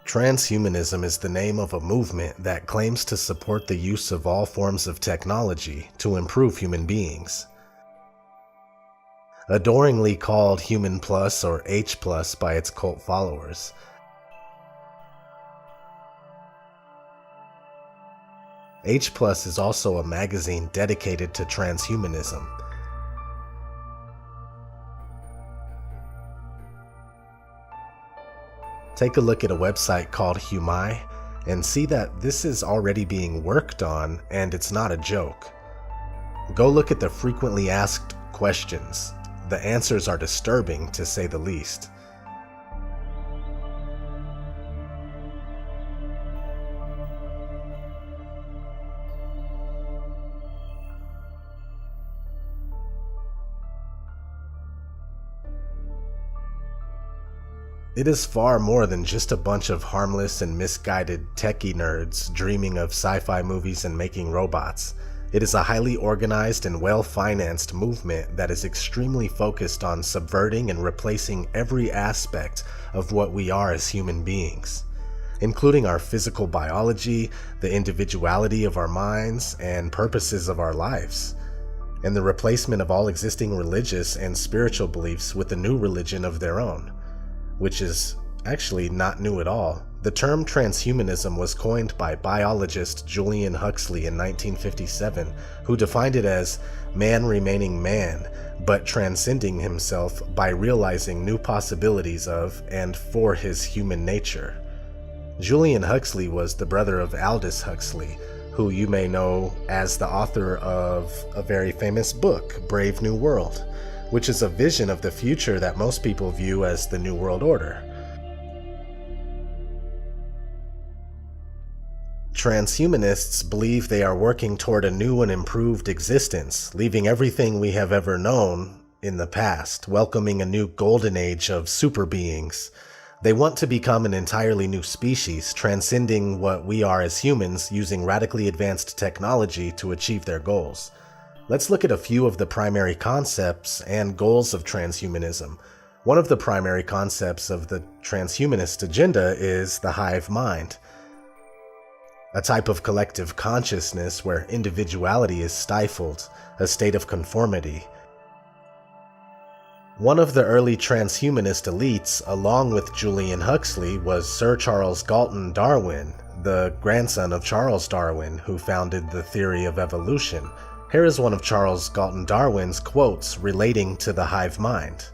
Transhumanism is the name of a movement that claims to support the use of all forms of technology to improve human beings. Adoringly called Human Plus or H Plus by its cult followers. H Plus is also a magazine dedicated to transhumanism. Take a look at a website called Humai and see that this is already being worked on and it's not a joke. Go look at the frequently asked questions. The answers are disturbing, to say the least. It is far more than just a bunch of harmless and misguided techie nerds dreaming of sci-fi movies and making robots. It is a highly organized and well-financed movement that is extremely focused on subverting and replacing every aspect of what we are as human beings, including our physical biology, the individuality of our minds, and purposes of our lives, and the replacement of all existing religious and spiritual beliefs with a new religion of their own. Which is actually not new at all. The term transhumanism was coined by biologist Julian Huxley in 1957, who defined it as man remaining man, but transcending himself by realizing new possibilities of and for his human nature. Julian Huxley was the brother of Aldous Huxley, who you may know as the author of a very famous book, Brave New World, which is a vision of the future that most people view as the New World Order. Transhumanists believe they are working toward a new and improved existence, leaving everything we have ever known in the past, welcoming a new golden age of super beings. They want to become an entirely new species, transcending what we are as humans, using radically advanced technology to achieve their goals. Let's look at a few of the primary concepts and goals of transhumanism. One of the primary concepts of the transhumanist agenda is the hive mind, a type of collective consciousness where individuality is stifled, a state of conformity. One of the early transhumanist elites, along with Julian Huxley, was Sir Charles Galton Darwin, the grandson of Charles Darwin, who founded the theory of evolution. Here is one of Charles Galton Darwin's quotes relating to the hive mind.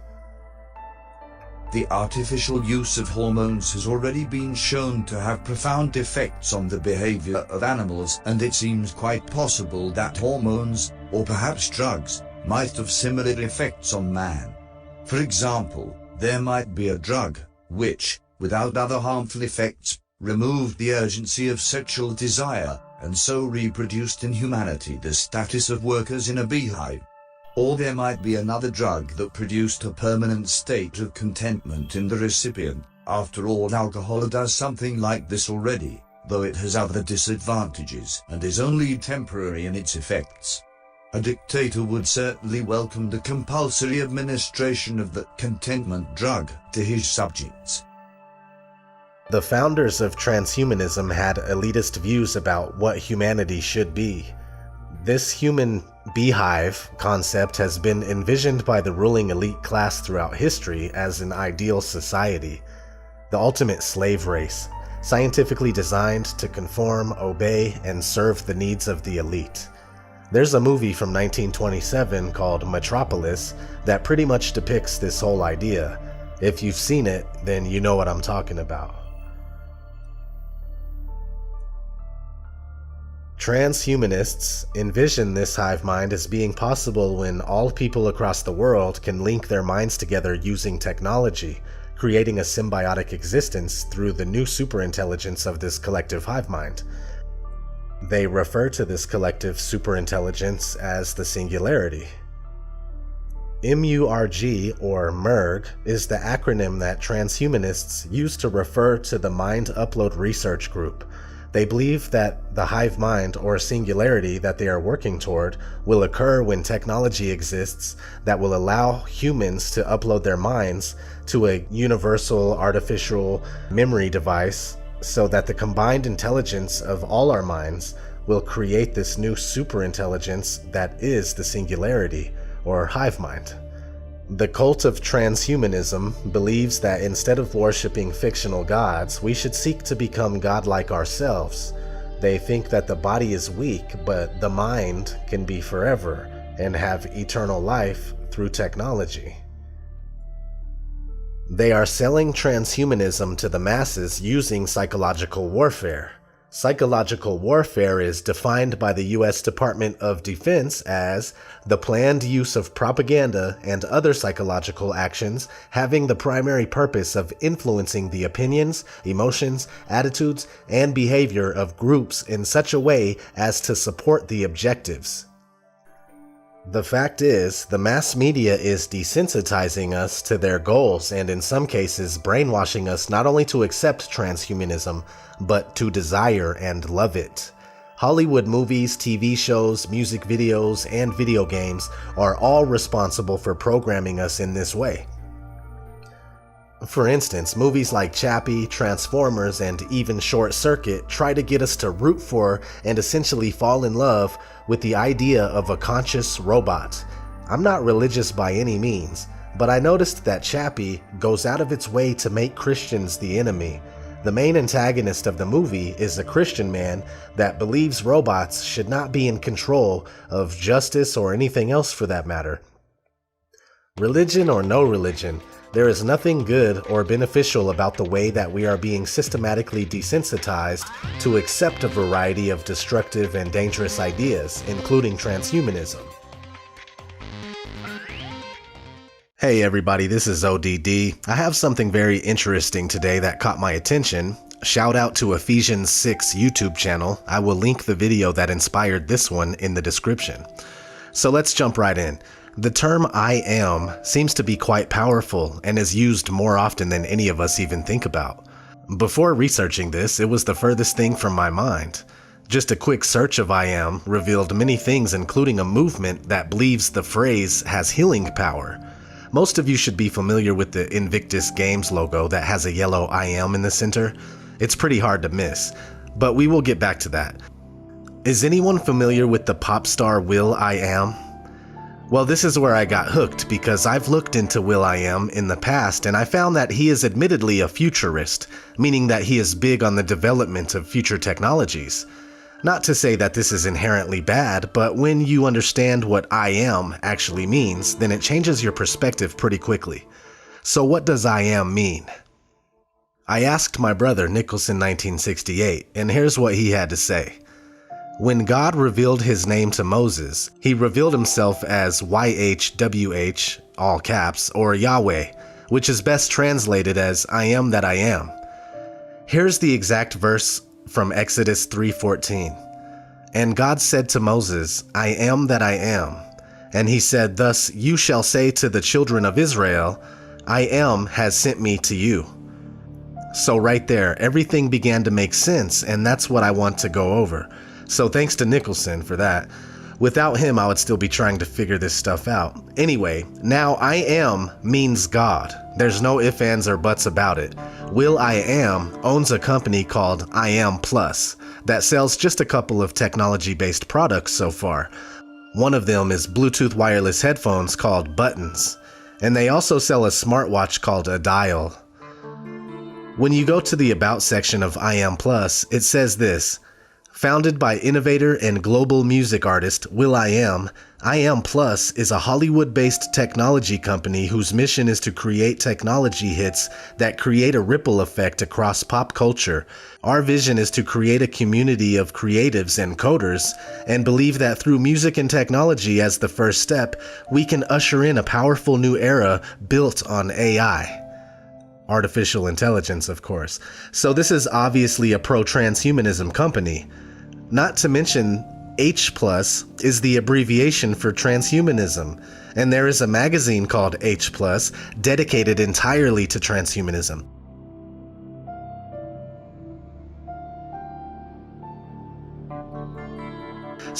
The artificial use of hormones has already been shown to have profound effects on the behavior of animals, and it seems quite possible that hormones, or perhaps drugs, might have similar effects on man. For example, there might be a drug which, without other harmful effects, removed the urgency of sexual desire, and so reproduced in humanity the status of workers in a beehive. Or there might be another drug that produced a permanent state of contentment in the recipient. After all, alcohol does something like this already, though it has other disadvantages and is only temporary in its effects. A dictator would certainly welcome the compulsory administration of the contentment drug to his subjects. The founders of transhumanism had elitist views about what humanity should be. This human beehive concept has been envisioned by the ruling elite class throughout history as an ideal society, the ultimate slave race, scientifically designed to conform, obey, and serve the needs of the elite. There's a movie from 1927 called Metropolis that pretty much depicts this whole idea. If you've seen it, then you know what I'm talking about. Transhumanists envision this hive mind as being possible when all people across the world can link their minds together using technology, creating a symbiotic existence through the new superintelligence of this collective hive mind. They refer to this collective superintelligence as the singularity. MURG, or MERG, is the acronym that transhumanists use to refer to the Mind Upload Research Group, They believe that the hive mind or singularity that they are working toward will occur when technology exists that will allow humans to upload their minds to a universal artificial memory device so that the combined intelligence of all our minds will create this new superintelligence that is the singularity or hive mind. The cult of transhumanism believes that instead of worshiping fictional gods, we should seek to become godlike ourselves. They think that the body is weak, but the mind can be forever and have eternal life through technology. They are selling transhumanism to the masses using psychological warfare. Psychological warfare is defined by the U.S. Department of Defense as the planned use of propaganda and other psychological actions having the primary purpose of influencing the opinions, emotions, attitudes, and behavior of groups in such a way as to support the objectives. The fact is, the mass media is desensitizing us to their goals and in some cases brainwashing us not only to accept transhumanism, but to desire and love it. Hollywood movies, TV shows, music videos, and video games are all responsible for programming us in this way. For instance, movies like Chappie, Transformers, and even Short Circuit try to get us to root for and essentially fall in love with the idea of a conscious robot. I'm not religious by any means, but I noticed that Chappie goes out of its way to make Christians the enemy. The main antagonist of the movie is a Christian man that believes robots should not be in control of justice or anything else for that matter. Religion or no religion, there is nothing good or beneficial about the way that we are being systematically desensitized to accept a variety of destructive and dangerous ideas, including transhumanism. Hey everybody, this is ODD. I have something very interesting today that caught my attention. Shout out to Ephesians 6 YouTube channel. I will link the video that inspired this one in the description. So let's jump right in. The term I am seems to be quite powerful and is used more often than any of us even think about. Before researching this, it was the furthest thing from my mind. Just a quick search of I am revealed many things, including a movement that believes the phrase has healing power. Most of you should be familiar with the Invictus Games logo that has a yellow I am in the center. It's pretty hard to miss, but we will get back to that. Is anyone familiar with the pop star will.i.am? Well, this is where I got hooked because I've looked into will.i.am in the past and I found that he is admittedly a futurist, meaning that he is big on the development of future technologies. Not to say that this is inherently bad, but when you understand what I am actually means, then it changes your perspective pretty quickly. So what does I am mean? I asked my brother Nicholson 1968, and here's what he had to say. When God revealed his name to Moses, he revealed himself as YHWH, all caps, or Yahweh, which is best translated as I am that I am. Here's the exact verse from Exodus 3:14. And God said to Moses, I am that I am. And he said, thus you shall say to the children of Israel, I am has sent me to you. So right there, everything began to make sense, and that's what I want to go over. So thanks to Nicholson for that. Without him, I would still be trying to figure this stuff out. Anyway, now I am means God. There's no ifs, ands, or buts about it. will.i.am owns a company called I Am Plus that sells just a couple of technology-based products so far. One of them is Bluetooth wireless headphones called Buttons, and they also sell a smartwatch called a Dial. When you go to the About section of I Am Plus, it says this. Founded by innovator and global music artist will.i.am, I Am Plus is a Hollywood-based technology company whose mission is to create technology hits that create a ripple effect across pop culture. Our vision is to create a community of creatives and coders, and believe that through music and technology as the first step, we can usher in a powerful new era built on AI. Artificial intelligence, of course. So this is obviously a pro-transhumanism company. Not to mention, H+ is the abbreviation for transhumanism, and there is a magazine called H+, dedicated entirely to transhumanism.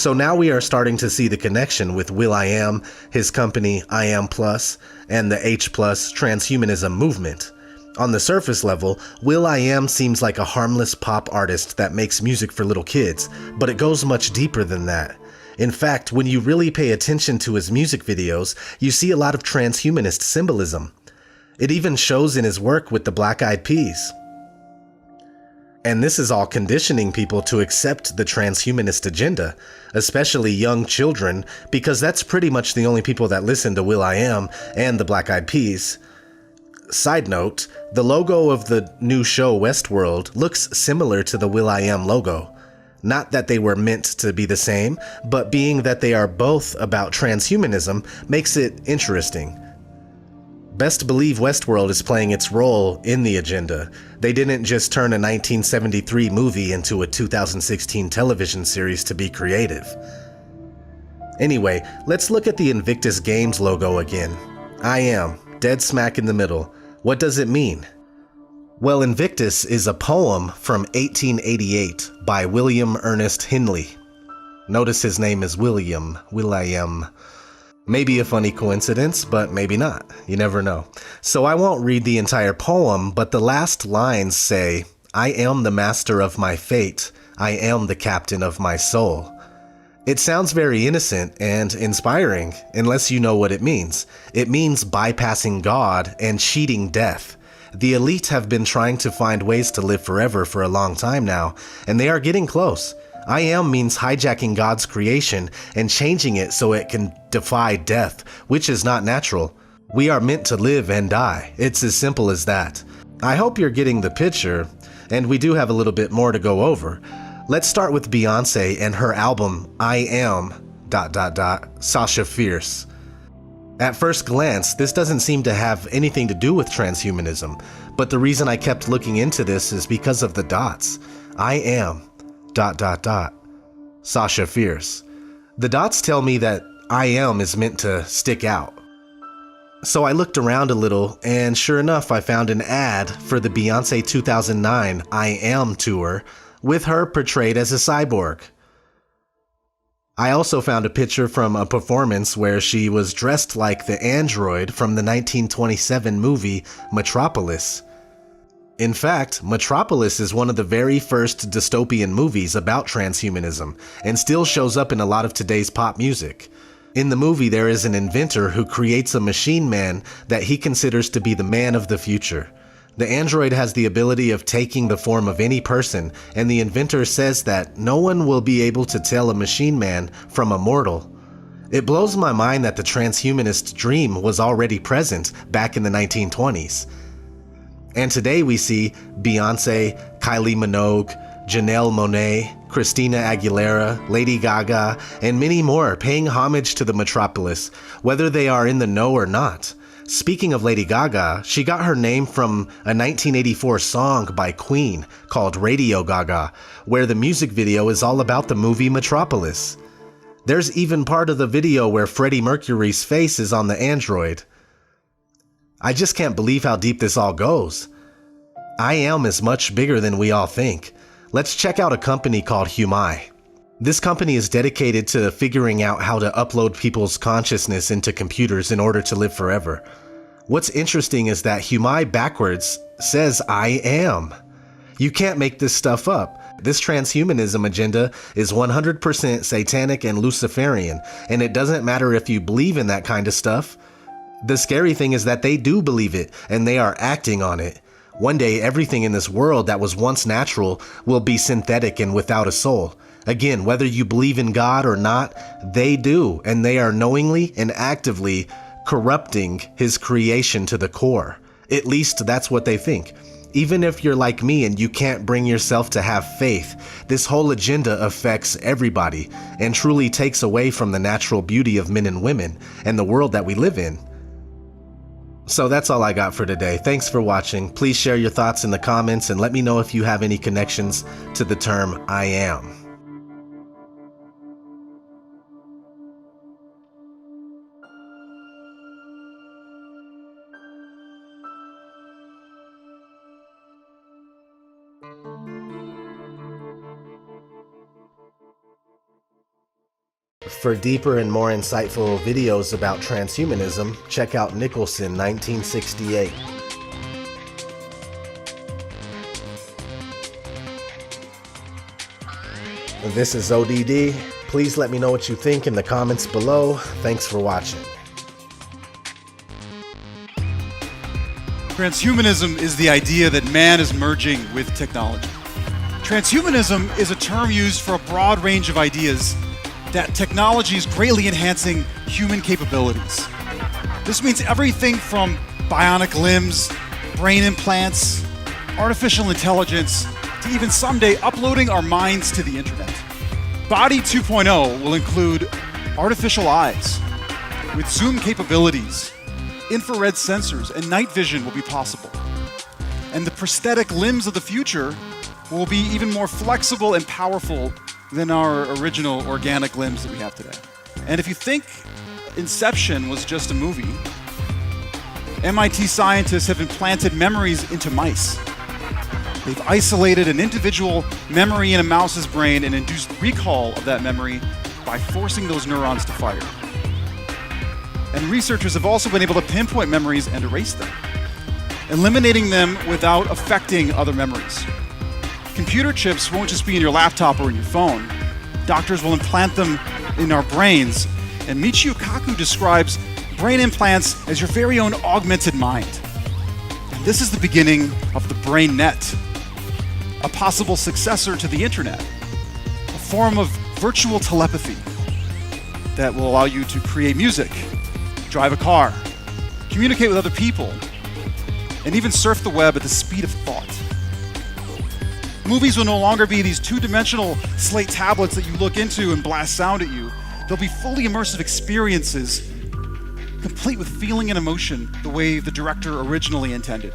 So now we are starting to see the connection with will.i.am, his company I.am Plus, and the H Plus transhumanism movement. On the surface level, will.i.am seems like a harmless pop artist that makes music for little kids, but it goes much deeper than that. In fact, when you really pay attention to his music videos, you see a lot of transhumanist symbolism. It even shows in his work with the Black Eyed Peas. And this is all conditioning people to accept the transhumanist agenda, especially young children, because that's pretty much the only people that listen to will.i.am and the Black Eyed Peas. Side note, the logo of the new show Westworld looks similar to the will.i.am logo. Not that they were meant to be the same, but being that they are both about transhumanism makes it interesting. Best believe Westworld is playing its role in the agenda. They didn't just turn a 1973 movie into a 2016 television series to be creative. Anyway, let's look at the Invictus Games logo again. I.am, dead smack in the middle. What does it mean? Well, Invictus is a poem from 1888 by William Ernest Henley. Notice his name is William, will.i.am. Maybe a funny coincidence, but maybe not. You never know. So I won't read the entire poem, but the last lines say, "I am the master of my fate. I am the captain of my soul." It sounds very innocent and inspiring, unless you know what it means. It means bypassing God and cheating death. The elite have been trying to find ways to live forever for a long time now, and they are getting close. I am means hijacking God's creation and changing it so it can defy death, which is not natural. We are meant to live and die. It's as simple as that. I hope you're getting the picture, and we do have a little bit more to go over. Let's start with Beyonce and her album I Am... Sasha Fierce. At first glance, this doesn't seem to have anything to do with transhumanism, but the reason I kept looking into this is because of the dots. I am... Sasha Fierce. The dots tell me that I am is meant to stick out. So I looked around a little, and sure enough, I found an ad for the Beyonce 2009 I Am tour with her portrayed as a cyborg. I also found a picture from a performance where she was dressed like the android from the 1927 movie Metropolis. In fact, Metropolis is one of the very first dystopian movies about transhumanism and still shows up in a lot of today's pop music. In the movie, there is an inventor who creates a machine man that he considers to be the man of the future. The android has the ability of taking the form of any person, and the inventor says that no one will be able to tell a machine man from a mortal. It blows my mind that the transhumanist dream was already present back in the 1920s. And today we see Beyonce, Kylie Minogue, Janelle Monáe, Christina Aguilera, Lady Gaga, and many more paying homage to the Metropolis, whether they are in the know or not. Speaking of Lady Gaga, she got her name from a 1984 song by Queen called Radio Gaga, where the music video is all about the movie Metropolis. There's even part of the video where Freddie Mercury's face is on the android. I just can't believe how deep this all goes. I Am is much bigger than we all think. Let's check out a company called Humai. This company is dedicated to figuring out how to upload people's consciousness into computers in order to live forever. What's interesting is that Humai backwards says I am. You can't make this stuff up. This transhumanism agenda is 100% satanic and Luciferian, and it doesn't matter if you believe in that kind of stuff. The scary thing is that they do believe it, and they are acting on it. One day, everything in this world that was once natural will be synthetic and without a soul. Again, whether you believe in God or not, they do, and they are knowingly and actively corrupting his creation to the core. At least that's what they think. Even if you're like me and you can't bring yourself to have faith, this whole agenda affects everybody and truly takes away from the natural beauty of men and women and the world that we live in. So that's all I got for today. Thanks for watching. Please share your thoughts in the comments and let me know if you have any connections to the term I am. For deeper and more insightful videos about transhumanism, check out Nicholson 1968. This is ODD. Please let me know what you think in the comments below. Thanks for watching. Transhumanism is the idea that man is merging with technology. Transhumanism is a term used for a broad range of ideas that technology is greatly enhancing human capabilities. This means everything from bionic limbs, brain implants, artificial intelligence, to even someday uploading our minds to the internet. Body 2.0 will include artificial eyes with zoom capabilities, infrared sensors, and night vision will be possible. And the prosthetic limbs of the future will be even more flexible and powerful than our original organic limbs that we have today. And if you think Inception was just a movie, MIT scientists have implanted memories into mice. They've isolated an individual memory in a mouse's brain and induced recall of that memory by forcing those neurons to fire. And researchers have also been able to pinpoint memories and erase them, eliminating them without affecting other memories. Computer chips won't just be in your laptop or in your phone. Doctors will implant them in our brains, and Michio Kaku describes brain implants as your very own augmented mind. And this is the beginning of the brain net, a possible successor to the internet, a form of virtual telepathy that will allow you to create music, drive a car, communicate with other people, and even surf the web at the speed of thought. Movies will no longer be these two-dimensional slate tablets that you look into and blast sound at you. They'll be fully immersive experiences, complete with feeling and emotion the way the director originally intended.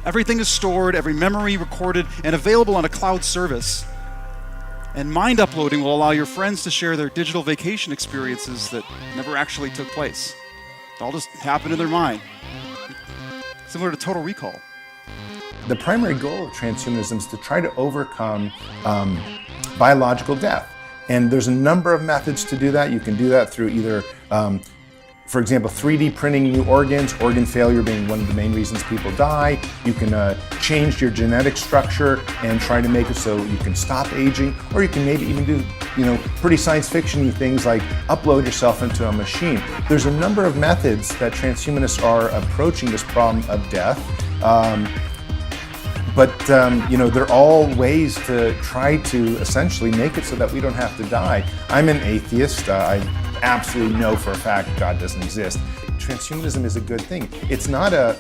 Everything is stored, every memory recorded, and available on a cloud service. And mind uploading will allow your friends to share their digital vacation experiences that never actually took place. It all just happened in their mind. Similar to Total Recall. The primary goal of transhumanism is to try to overcome biological death. And there's a number of methods to do that. You can do that through either, for example, 3D printing new organs, organ failure being one of the main reasons people die. You can change your genetic structure and try to make it so you can stop aging, or you can maybe even do, pretty science fiction-y things like upload yourself into a machine. There's a number of methods that transhumanists are approaching this problem of death. But they're all ways to try to essentially make it so that we don't have to die. I'm an atheist. I absolutely know for a fact God doesn't exist. Transhumanism is a good thing. It's not a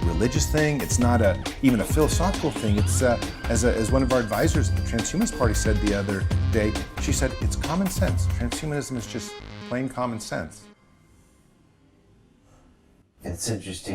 religious thing. It's not even a philosophical thing. It's as one of our advisors at the Transhumanist Party said the other day, she said, it's common sense. Transhumanism is just plain common sense. It's interesting.